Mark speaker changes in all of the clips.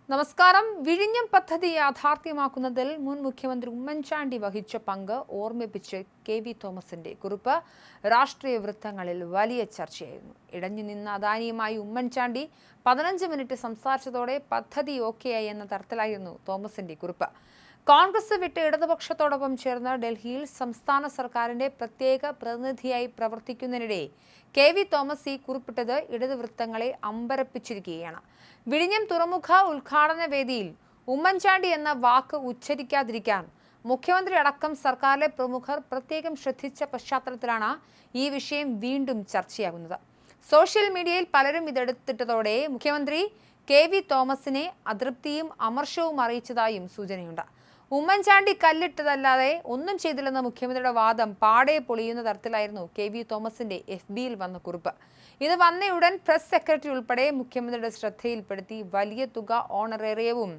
Speaker 1: നമസ്കാരം. വിഴിഞ്ഞം പദ്ധതി യാഥാർത്ഥ്യമാക്കുന്നതിൽ മുൻ മുഖ്യമന്ത്രി ഉമ്മൻചാണ്ടി വഹിച്ച പങ്ക് ഓർമ്മിപ്പിച്ച് കെ.വി. തോമസിന്റെ കുറിപ്പ് രാഷ്ട്രീയ വൃത്തങ്ങളിൽ വലിയ ചർച്ചയായിരുന്നു. ഇടഞ്ഞു നിന്ന അദാനിയുമായി ഉമ്മൻചാണ്ടി 15 മിനിറ്റ് സംസാരിച്ചതോടെ പദ്ധതി ഓക്കെയായി എന്ന തരത്തിലായിരുന്നു തോമസിന്റെ കുറിപ്പ്. കോൺഗ്രസ് വിട്ട് ഇടതുപക്ഷത്തോടൊപ്പം ചേർന്ന് ഡൽഹിയിൽ സംസ്ഥാന സർക്കാരിന്റെ പ്രത്യേക പ്രതിനിധിയായി പ്രവർത്തിക്കുന്നതിനിടെ കെ.വി. തോമസ് ഈ കുറിപ്പിട്ടത് ഇടതുവൃത്തങ്ങളെ അമ്പരപ്പിച്ചിരിക്കുകയാണ്. വിഴിഞ്ഞം തുറമുഖ ഉദ്ഘാടന വേദിയിൽ ഉമ്മൻചാണ്ടി എന്ന വാക്ക് ഉച്ചരിക്കാതിരിക്കാൻ മുഖ്യമന്ത്രി അടക്കം സർക്കാരിലെ പ്രമുഖർ പ്രത്യേകം ശ്രദ്ധിച്ച പശ്ചാത്തലത്തിലാണ് ഈ വിഷയം വീണ്ടും ചർച്ചയാകുന്നത്. സോഷ്യൽ മീഡിയയിൽ പലരും ഇതെടുത്തിട്ടതോടെ മുഖ്യമന്ത്രി കെ.വി. തോമസിനെ അതൃപ്തിയും അമർഷവും അറിയിച്ചതായും സൂചനയുണ്ട്. ഉമ്മൻചാണ്ടി കല്ലിട്ടതല്ലാതെ ഒന്നും ചെയ്തില്ലെന്ന മുഖ്യമന്ത്രിയുടെ വാദം പാടെ പൊളിയുന്ന തരത്തിലായിരുന്നു കെ.വി. തോമസിന്റെ FBയിൽ വന്ന കുറിപ്പ്. ഇത് വന്നയുടൻ പ്രസ് സെക്രട്ടറി ഉൾപ്പെടെ മുഖ്യമന്ത്രിയുടെ ശ്രദ്ധയിൽപ്പെടുത്തി വലിയ തുക ഓണറേറിയവും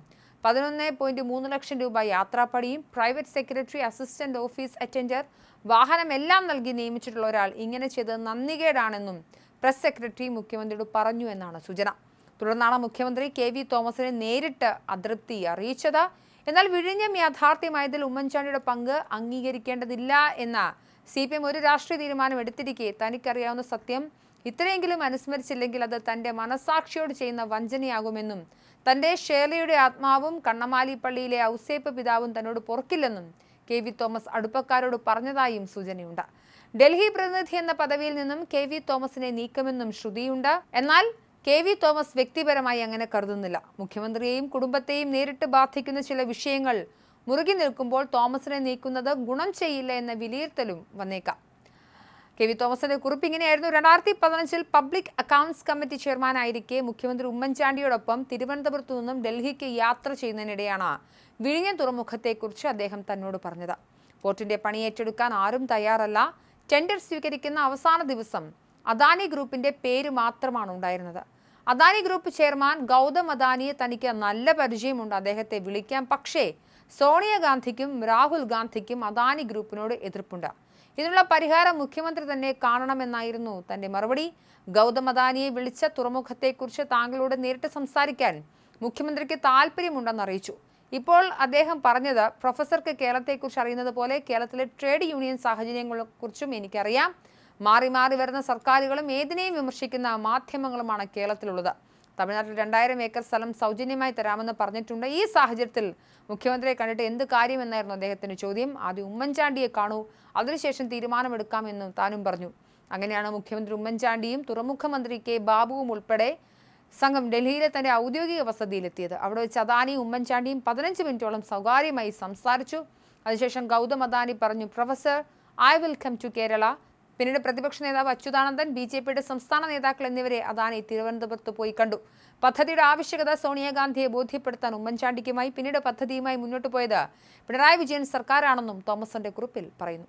Speaker 1: 11.3 ലക്ഷം രൂപ യാത്രാപ്പടിയും private secretary, assistant office attender, വാഹനം എല്ലാം നൽകി നിയമിച്ചിട്ടുള്ള ഒരാൾ ഇങ്ങനെ ചെയ്തത് നന്ദികേടാണെന്നും പ്രസ് സെക്രട്ടറി മുഖ്യമന്ത്രിയോട് പറഞ്ഞു എന്നാണ് സൂചന. തുടർന്നാണ് മുഖ്യമന്ത്രി കെ.വി. തോമസിനെ നേരിട്ട് അതൃപ്തി അറിയിച്ചത്. എന്നാൽ വിഴിഞ്ഞം യാഥാർത്ഥ്യമായതിൽ ഉമ്മൻചാണ്ടിയുടെ പങ്ക് അംഗീകരിക്കേണ്ടതില്ല എന്ന CPM ഒരു രാഷ്ട്രീയ തീരുമാനം എടുത്തിരിക്കെ തനിക്കറിയാവുന്ന സത്യം ഇത്രയെങ്കിലും അനുസ്മരിച്ചില്ലെങ്കിൽ അത് തന്റെ മനസാക്ഷിയോട് ചെയ്യുന്ന വഞ്ചനയാകുമെന്നും തന്റെ ഷേർലിയുടെ ആത്മാവും കണ്ണമാലി പള്ളിയിലെ ഔസേപ്പ് പിതാവും തന്നോട് പൊറുക്കില്ലെന്നും കെ.വി. തോമസ് അടുപ്പക്കാരോട് പറഞ്ഞതായും സൂചനയുണ്ട്. ഡൽഹി പ്രതിനിധി എന്ന പദവിയിൽ നിന്നും കെ.വി. തോമസിനെ നീക്കുമെന്നും ശ്രുതിയുണ്ട്. എന്നാൽ കെ.വി. തോമസ് വ്യക്തിപരമായി അങ്ങനെ കരുതുന്നില്ല. മുഖ്യമന്ത്രിയെയും കുടുംബത്തെയും നേരിട്ട് ബാധിക്കുന്ന ചില വിഷയങ്ങൾ മുറുകി നിൽക്കുമ്പോൾ തോമസിനെ നീക്കുന്നത് ഗുണം ചെയ്യില്ല എന്ന വിലയിരുത്തലും വന്നേക്കാം. കെ.വി. തോമസിന്റെ കുറിപ്പ് ഇങ്ങനെയായിരുന്നു. 2015 പബ്ലിക് അക്കൗണ്ട്സ് കമ്മിറ്റി ചെയർമാനായിരിക്കെ മുഖ്യമന്ത്രി ഉമ്മൻചാണ്ടിയോടൊപ്പം തിരുവനന്തപുരത്തു നിന്നും ഡൽഹിക്ക് യാത്ര ചെയ്യുന്നതിനിടെയാണ് വിഴിഞ്ഞം തുറമുഖത്തെക്കുറിച്ച് അദ്ദേഹം തന്നോട് പറഞ്ഞത്. പോർട്ടിന്റെ പണി ഏറ്റെടുക്കാൻ ആരും തയ്യാറല്ല. ടെൻഡർ സ്വീകരിക്കുന്ന അവസാന ദിവസം അദാനി ഗ്രൂപ്പിന്റെ പേര് മാത്രമാണ് ഉണ്ടായിരുന്നത്. അദാനി ഗ്രൂപ്പ് ചെയർമാൻ ഗൗതം അദാനിയെ തനിക്ക് നല്ല പരിചയമുണ്ട്, അദ്ദേഹത്തെ വിളിക്കാം. പക്ഷേ സോണിയാഗാന്ധിക്കും രാഹുൽ ഗാന്ധിക്കും അദാനി ഗ്രൂപ്പിനോട് എതിർപ്പുണ്ട്. ഇതിനുള്ള പരിഹാരം മുഖ്യമന്ത്രി തന്നെ കാണണമെന്നായിരുന്നു തന്റെ മറുപടി. ഗൗതം അദാനിയെ വിളിച്ച തുറമുഖത്തെക്കുറിച്ച് താങ്കളോട് നേരിട്ട് സംസാരിക്കാൻ മുഖ്യമന്ത്രിക്ക് താല്പര്യമുണ്ടെന്ന് അറിയിച്ചു. ഇപ്പോൾ അദ്ദേഹം പറഞ്ഞത്, പ്രൊഫസർക്ക് കേരളത്തെക്കുറിച്ച് അറിയുന്നത് പോലെ കേരളത്തിലെ ട്രേഡ് യൂണിയൻ സാഹചര്യങ്ങളെക്കുറിച്ചും എനിക്കറിയാം. മാറി മാറി വരുന്ന സർക്കാരുകളും ഏതിനെയും വിമർശിക്കുന്ന മാധ്യമങ്ങളുമാണ് കേരളത്തിലുള്ളത്. തമിഴ്നാട്ടിൽ 2000 ഏക്കർ സ്ഥലം സൗജന്യമായി തരാമെന്ന് പറഞ്ഞിട്ടുണ്ട്. ഈ സാഹചര്യത്തിൽ മുഖ്യമന്ത്രിയെ കണ്ടിട്ട് എന്ത് കാര്യമെന്നായിരുന്നു അദ്ദേഹത്തിന്റെ ചോദ്യം. ആദ്യം ഉമ്മൻചാണ്ടിയെ കാണൂ, അതിനുശേഷം തീരുമാനമെടുക്കാമെന്നും താനും പറഞ്ഞു. അങ്ങനെയാണ് മുഖ്യമന്ത്രി ഉമ്മൻചാണ്ടിയും തുറമുഖ മന്ത്രി കെ ബാബുവും ഉൾപ്പെടെ സംഘം ഡൽഹിയിലെ തന്റെ ഔദ്യോഗിക വസതിയിലെത്തിയത്. അവിടെ വെച്ച് അദാനിയും ഉമ്മൻചാണ്ടിയും 15 മിനിറ്റോളം സ്വകാര്യമായി സംസാരിച്ചു. അതിനുശേഷം ഗൗതം അദാനി പറഞ്ഞു, professor, I will come to Kerala. പിന്നീട് പ്രതിപക്ഷ നേതാവ് അച്യുതാനന്ദൻ, BJPയുടെ സംസ്ഥാന നേതാക്കൾ എന്നിവരെ അദാനി തിരുവനന്തപുരത്ത് പോയി കണ്ടു. പദ്ധതിയുടെ ആവശ്യകത സോണിയാഗാന്ധിയെ ബോധ്യപ്പെടുത്താൻ ഉമ്മൻചാണ്ടിക്കുമായി പിന്നീട് പദ്ധതിയുമായി മുന്നോട്ട് പോയത് പിണറായി വിജയൻ സർക്കാരാണെന്നും തോമസിന്റെ കുറിപ്പിൽ പറയുന്നു.